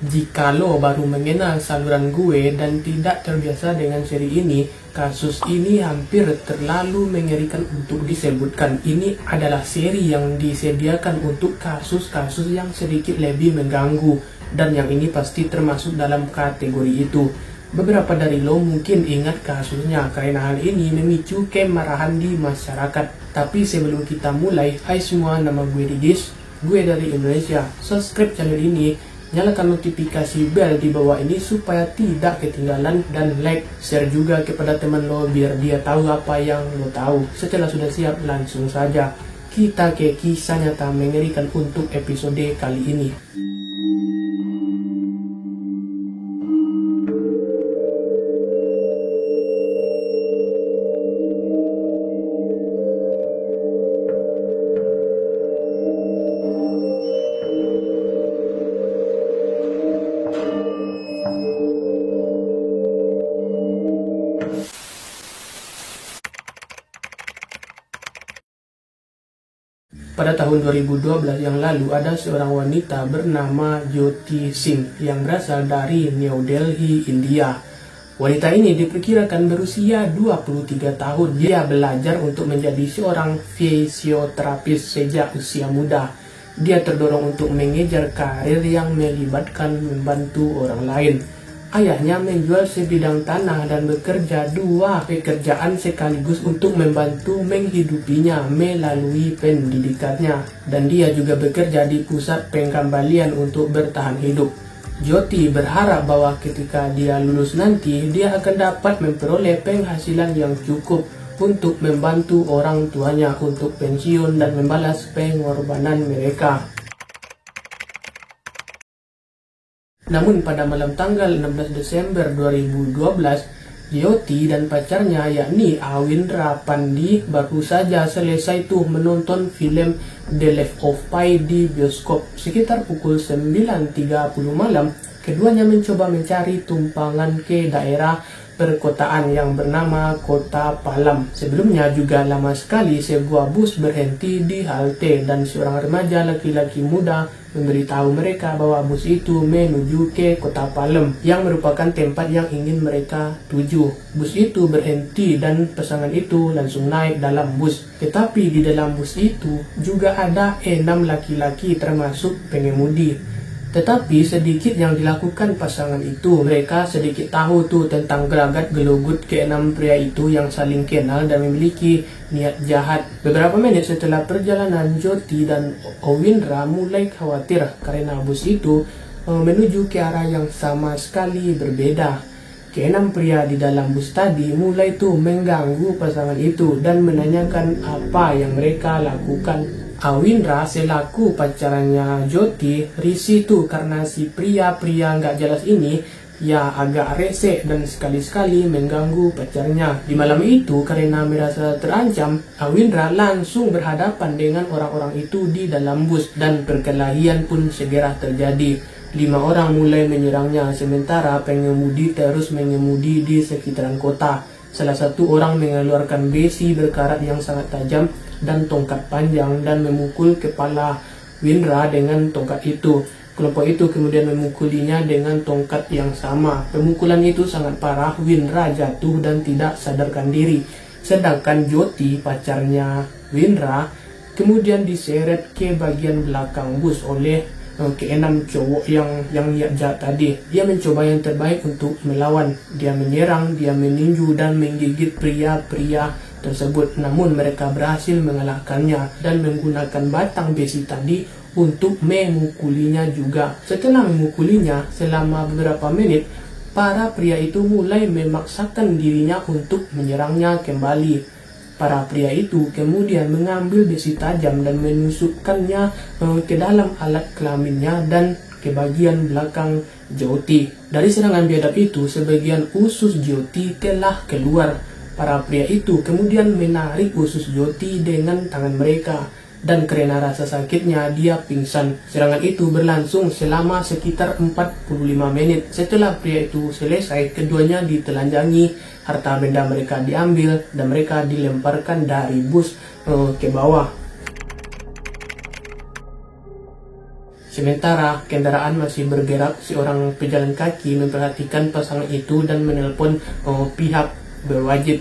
Jikalau baru mengenal saluran gue dan tidak terbiasa dengan seri ini, kasus ini hampir terlalu mengerikan untuk disebutkan. Ini adalah seri yang disediakan untuk kasus-kasus yang sedikit lebih mengganggu, dan yang ini pasti termasuk dalam kategori itu. Beberapa dari lo mungkin ingat kasusnya karena hal ini memicu kemarahan di masyarakat. Tapi sebelum kita mulai, hai semua, nama gue Didis, gue dari Indonesia. Subscribe channel ini, nyalakan notifikasi bel di bawah ini supaya tidak ketinggalan, dan like, share juga kepada teman lo biar dia tahu apa yang lo tahu. Setelah sudah siap, langsung saja kita ke kisah nyata mengerikan untuk episode kali ini. Pada tahun 2012 yang lalu, ada seorang wanita bernama Jyoti Singh yang berasal dari New Delhi, India. Wanita ini diperkirakan berusia 23 tahun. Dia belajar untuk menjadi seorang fisioterapis sejak usia muda. Dia terdorong untuk mengejar karir yang melibatkan membantu orang lain. Ayahnya menjual sebidang tanah dan bekerja dua pekerjaan sekaligus untuk membantu menghidupinya melalui pendidikannya. Dan dia juga bekerja di pusat pengembalian untuk bertahan hidup. Jyoti berharap bahwa ketika dia lulus nanti, dia akan dapat memperoleh penghasilan yang cukup untuk membantu orang tuanya untuk pensiun dan membalas pengorbanan mereka. Namun pada malam tanggal 16 Desember 2012, Jyoti dan pacarnya yakni Awindra Pandi baru saja selesai menonton film The Life of Pi di bioskop. Sekitar pukul 9.30 malam, keduanya mencoba mencari tumpangan ke daerah perkotaan yang bernama Kota Palam. Sebelumnya juga lama sekali sebuah bus berhenti di halte dan seorang remaja laki-laki muda memberitahu mereka bahwa bus itu menuju ke Kota Palam yang merupakan tempat yang ingin mereka tuju. Bus itu berhenti dan pasangan itu langsung naik dalam bus. Tetapi di dalam bus itu juga ada 6 laki-laki termasuk pengemudi. Tetapi sedikit yang dilakukan pasangan itu. Mereka sedikit tahu tentang gelagat gelogut ke-6 pria itu yang saling kenal dan memiliki niat jahat. Beberapa menit setelah perjalanan, Jyoti dan Awindra mulai khawatir karena bus itu menuju ke arah yang sama sekali berbeda. Ke-6 pria di dalam bus tadi mulai mengganggu pasangan itu dan menanyakan apa yang mereka lakukan. Awindra selaku pacarnya Jyoti risih karena si pria-pria nggak jelas ini ya agak rese dan sekali-sekali mengganggu pacarnya. Di malam itu karena merasa terancam, Awindra langsung berhadapan dengan orang-orang itu di dalam bus dan perkelahian pun segera terjadi. 5 orang mulai menyerangnya sementara pengemudi terus mengemudi di sekitaran kota. Salah satu orang mengeluarkan besi berkarat yang sangat tajam dan tongkat panjang dan memukul kepala Awindra dengan tongkat itu. Kelompok itu kemudian memukulinya dengan tongkat yang sama. Pemukulan itu sangat parah. Awindra jatuh dan tidak sadarkan diri. Sedangkan Jyoti, pacarnya Awindra, kemudian diseret ke bagian belakang bus oleh ke-6 cowok yang jahat tadi. Dia mencoba yang terbaik untuk melawan. Dia menyerang, dia meninju dan menggigit pria-pria tersebut. Namun mereka berhasil mengalahkannya dan menggunakan batang besi tadi untuk memukulinya juga. Setelah memukulinya selama beberapa menit, para pria itu mulai memaksakan dirinya untuk menyerangnya kembali. Para pria itu kemudian mengambil besi tajam dan menusukkannya ke dalam alat kelaminnya dan ke bagian belakang Jyoti. Dari serangan biadab itu, sebagian usus Jyoti telah keluar. Para pria itu kemudian menarik usus Jyoti dengan tangan mereka, dan karena rasa sakitnya dia pingsan. Serangan itu berlangsung selama sekitar 45 menit. Setelah pria itu selesai, keduanya ditelanjangi, harta benda mereka diambil, dan mereka dilemparkan dari bus ke bawah. Sementara kendaraan masih bergerak, seorang pejalan kaki memperhatikan pasangan itu dan menelpon pihak berwajib.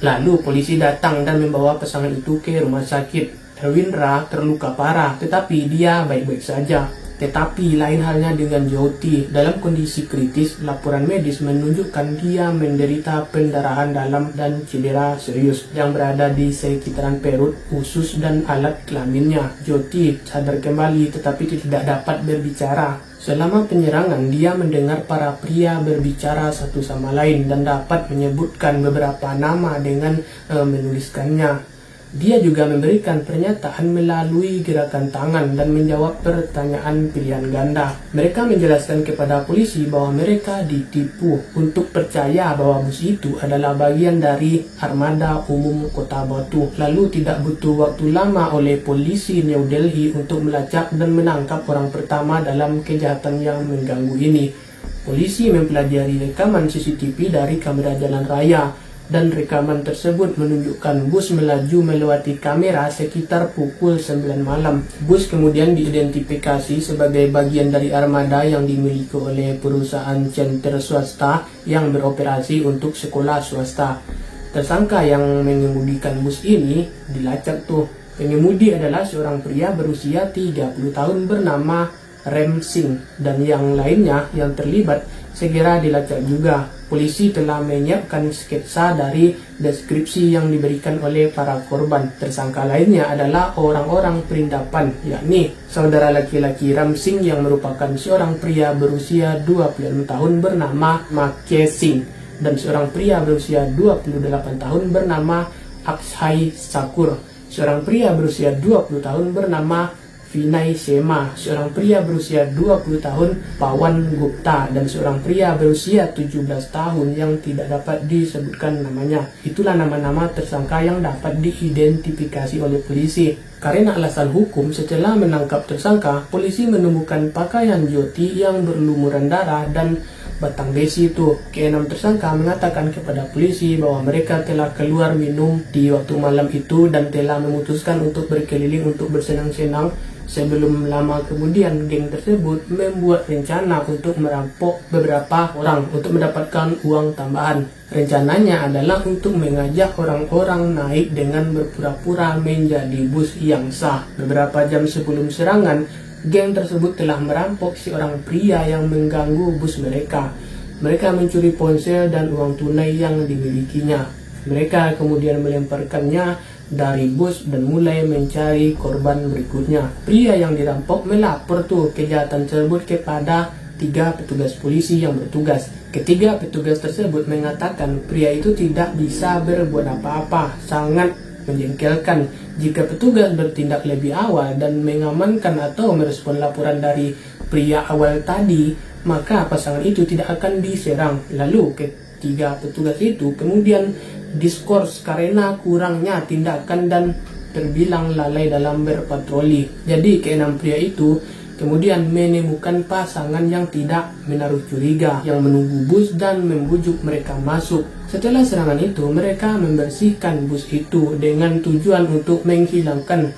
Lalu polisi datang dan membawa pasangan itu ke rumah sakit. Awindra terluka parah, tetapi dia baik-baik saja. Tetapi lain halnya dengan Jyoti. Dalam kondisi kritis, laporan medis menunjukkan dia menderita pendarahan dalam dan cedera serius yang berada di sekitaran perut, usus, dan alat kelaminnya. Jyoti sadar kembali tetapi tidak dapat berbicara. Selama penyerangan, dia mendengar para pria berbicara satu sama lain dan dapat menyebutkan beberapa nama dengan menuliskannya. Dia juga memberikan pernyataan melalui gerakan tangan dan menjawab pertanyaan pilihan ganda. Mereka menjelaskan kepada polisi bahwa mereka ditipu untuk percaya bahwa bus itu adalah bagian dari armada umum Kota Batu. Lalu tidak butuh waktu lama oleh polisi New Delhi untuk melacak dan menangkap orang pertama dalam kejahatan yang mengganggu ini. Polisi mempelajari rekaman CCTV dari kamera jalan raya, dan rekaman tersebut menunjukkan bus melaju melewati kamera sekitar pukul 9 malam. Bus kemudian diidentifikasi sebagai bagian dari armada yang dimiliki oleh perusahaan charter swasta yang beroperasi untuk sekolah swasta. Tersangka yang mengemudikan bus ini dilacak tuh. Pengemudi adalah seorang pria berusia 30 tahun bernama Rem Singh, dan yang lainnya yang terlibat segera dilacak juga. Polisi telah menyiapkan sketsa dari deskripsi yang diberikan oleh para korban. Tersangka lainnya adalah orang-orang perindapan, yakni saudara laki-laki Ram Singh yang merupakan seorang pria berusia 26 tahun bernama Make Singh dan seorang pria berusia 28 tahun bernama Akshay Sakur, seorang pria berusia 20 tahun bernama Vinay Sema, seorang pria berusia 20 tahun Pawan Gupta, dan seorang pria berusia 17 tahun yang tidak dapat disebutkan namanya. Itulah nama-nama tersangka yang dapat diidentifikasi oleh polisi. Karena alasan hukum, setelah menangkap tersangka, polisi menemukan pakaian Jyoti yang berlumuran darah dan batang besi itu. Keenam tersangka mengatakan kepada polisi bahwa mereka telah keluar minum di waktu malam itu dan telah memutuskan untuk berkeliling untuk bersenang-senang. Sebelum lama kemudian, geng tersebut membuat rencana untuk merampok beberapa orang untuk mendapatkan uang tambahan. Rencananya adalah untuk mengajak orang-orang naik dengan berpura-pura menjadi bus yang sah. Beberapa jam sebelum serangan, geng tersebut telah merampok seorang pria yang mengganggu bus mereka. Mereka mencuri ponsel dan uang tunai yang dimilikinya. Mereka kemudian melemparkannya dari bus dan mulai mencari korban berikutnya. Pria yang dirampok melapor kejahatan tersebut kepada 3 petugas polisi yang bertugas. Ketiga petugas tersebut mengatakan pria itu tidak bisa berbuat apa-apa. Sangat menjengkelkan jika petugas bertindak lebih awal dan mengamankan atau merespon laporan dari pria awal tadi, maka pasangan itu tidak akan diserang. Lalu ketiga petugas itu kemudian diskors karena kurangnya tindakan dan terbilang lalai dalam berpatroli. Jadi keenam pria itu kemudian menemukan pasangan yang tidak menaruh curiga yang menunggu bus dan membujuk mereka masuk. Setelah serangan itu, mereka membersihkan bus itu dengan tujuan untuk menghilangkan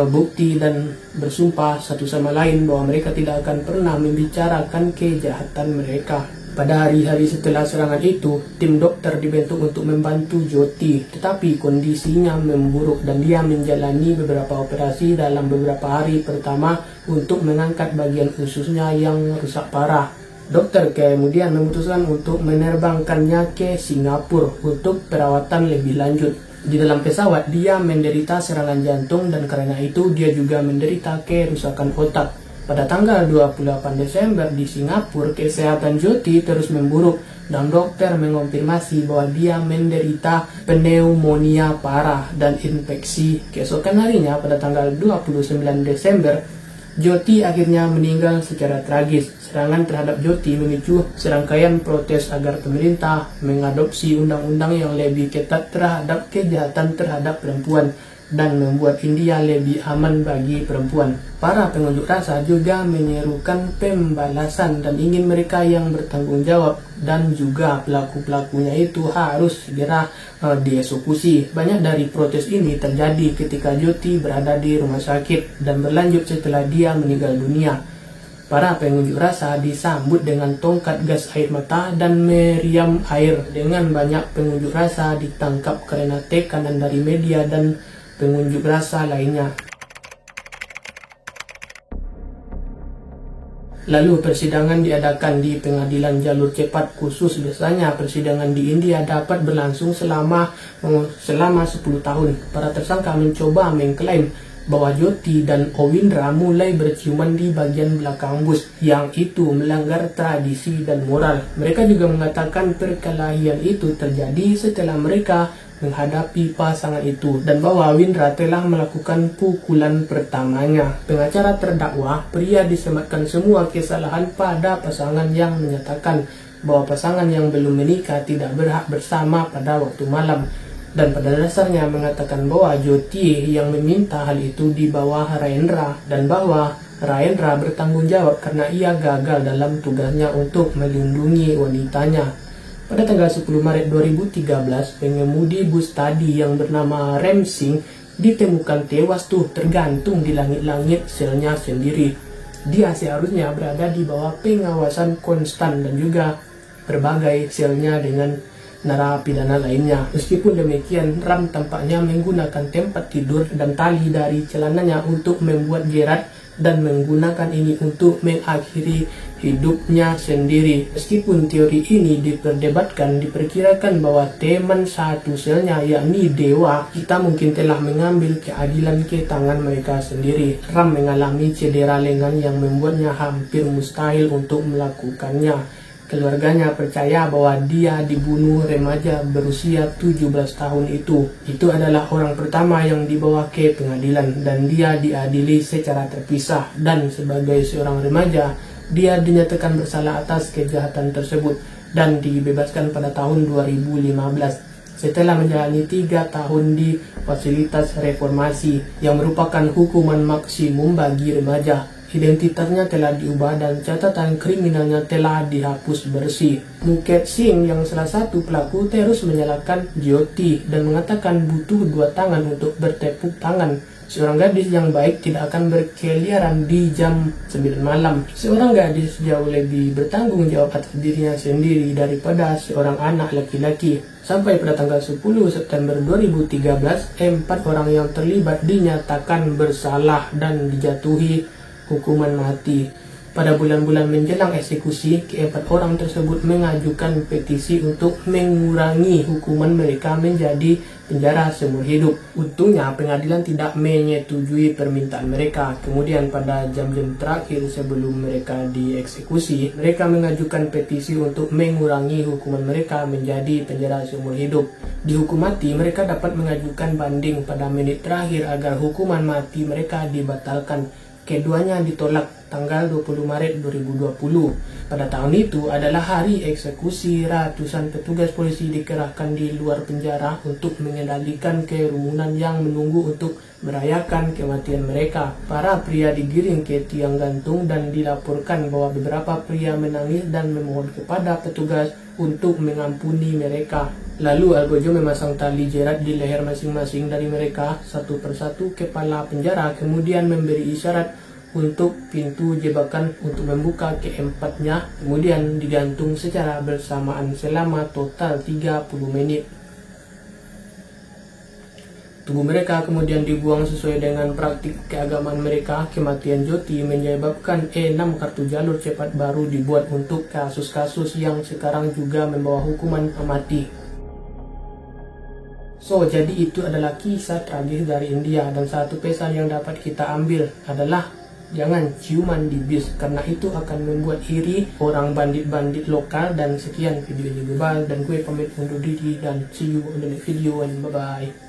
bukti dan bersumpah satu sama lain bahwa mereka tidak akan pernah membicarakan kejahatan mereka. Pada hari-hari setelah serangan itu, tim dokter dibentuk untuk membantu Jyoti, tetapi kondisinya memburuk dan dia menjalani beberapa operasi dalam beberapa hari pertama untuk mengangkat bagian ususnya yang rusak parah. Dokter kemudian memutuskan untuk menerbangkannya ke Singapura untuk perawatan lebih lanjut. Di dalam pesawat, dia menderita serangan jantung dan karena itu dia juga menderita kerusakan otak. Pada tanggal 28 Desember di Singapura, kesehatan Jyoti terus memburuk dan dokter mengonfirmasi bahwa dia menderita pneumonia parah dan infeksi. Keesokan harinya pada tanggal 29 Desember, Jyoti akhirnya meninggal secara tragis. Serangan terhadap Jyoti memicu serangkaian protes agar pemerintah mengadopsi undang-undang yang lebih ketat terhadap kejahatan terhadap perempuan dan membuat India lebih aman bagi perempuan. Para pengunjuk rasa juga menyerukan pembalasan dan ingin mereka yang bertanggung jawab dan juga pelaku-pelakunya itu harus segera dieksekusi. Banyak dari protes ini terjadi ketika Jyoti berada di rumah sakit dan berlanjut setelah dia meninggal dunia. Para pengunjuk rasa disambut dengan tongkat gas air mata dan meriam air. Dengan banyak pengunjuk rasa ditangkap karena tekanan dari media dan pengunjuk rasa lainnya. Lalu persidangan diadakan di pengadilan jalur cepat khusus. Biasanya persidangan di India dapat berlangsung selama 10 tahun. Para tersangka mencoba mengklaim bahwa Jyoti dan Owindra mulai berciuman di bagian belakang bus, yang itu melanggar tradisi dan moral. Mereka juga mengatakan perkelahian itu terjadi setelah mereka menghadapi pasangan itu dan bahwa Owindra telah melakukan pukulan pertamanya. Pengacara terdakwa pria disematkan semua kesalahan pada pasangan yang menyatakan bahwa pasangan yang belum menikah tidak berhak bersama pada waktu malam, dan pada dasarnya mengatakan bahwa Jyoti yang meminta hal itu di bawah Rajendra, dan bahwa Rajendra bertanggung jawab karena ia gagal dalam tugasnya untuk melindungi wanitanya. Pada tanggal 10 Maret 2013, pengemudi bus tadi yang bernama Rem Singh ditemukan tewas tergantung di langit-langit selnya sendiri. Dia seharusnya berada di bawah pengawasan konstan dan juga berbagai selnya dengan narapidana lainnya. Meskipun demikian, Ram tampaknya menggunakan tempat tidur dan tali dari celananya untuk membuat jerat dan menggunakan ini untuk mengakhiri hidupnya sendiri. Meskipun teori ini diperdebatkan, diperkirakan bahwa teman satu selnya yakni Dewa kita mungkin telah mengambil keadilan ke tangan mereka sendiri. Ram mengalami cedera lengan yang membuatnya hampir mustahil untuk melakukannya. Keluarganya percaya bahwa dia dibunuh remaja berusia 17 tahun itu. Itu adalah orang pertama yang dibawa ke pengadilan dan dia diadili secara terpisah. Dan sebagai seorang remaja, dia dinyatakan bersalah atas kejahatan tersebut dan dibebaskan pada tahun 2015 setelah menjalani 3 tahun di fasilitas reformasi yang merupakan hukuman maksimum bagi remaja. Identitasnya telah diubah dan catatan kriminalnya telah dihapus bersih. Muket Singh yang salah satu pelaku terus menyalahkan Jyoti dan mengatakan butuh 2 tangan untuk bertepuk tangan. Seorang gadis yang baik tidak akan berkeliaran di jam 9 malam. Seorang gadis jauh lebih bertanggung jawab atas dirinya sendiri daripada seorang anak laki-laki. Sampai pada tanggal 10 September 2013, 4 orang yang terlibat dinyatakan bersalah dan dijatuhi hukuman mati. Pada bulan-bulan menjelang eksekusi, ke-4 orang tersebut mengajukan petisi untuk mengurangi hukuman mereka menjadi penjara seumur hidup. Untungnya pengadilan tidak menyetujui permintaan mereka. Kemudian pada jam-jam terakhir sebelum mereka dieksekusi, mereka mengajukan petisi untuk mengurangi hukuman mereka menjadi penjara seumur hidup. Dihukum mati, mereka dapat mengajukan banding pada menit terakhir agar hukuman mati mereka dibatalkan. Keduanya ditolak tanggal 20 Maret 2020. Pada tahun itu adalah hari eksekusi. Ratusan petugas polisi dikerahkan di luar penjara untuk mengendalikan kerumunan yang menunggu untuk merayakan kematian mereka. Para pria digiring ke tiang gantung dan dilaporkan bahwa beberapa pria menangis dan memohon kepada petugas untuk mengampuni mereka. Lalu Algojo memasang tali jerat di leher masing-masing dari mereka satu persatu kepala penjara, kemudian memberi isyarat untuk pintu jebakan untuk membuka keempatnya, kemudian digantung secara bersamaan selama total 30 menit. Tubuh mereka kemudian dibuang sesuai dengan praktik keagamaan mereka. Kematian Jyoti menyebabkan 6 kartu jalur cepat baru dibuat untuk kasus-kasus yang sekarang juga membawa hukuman mati. So, jadi itu adalah kisah tragis dari India, dan satu pesan yang dapat kita ambil adalah jangan ciuman di bis karena itu akan membuat iri orang bandit-bandit lokal. Dan sekian videonya, bye bye, dan gue pamit undur diri dan see you on the next video and bye bye.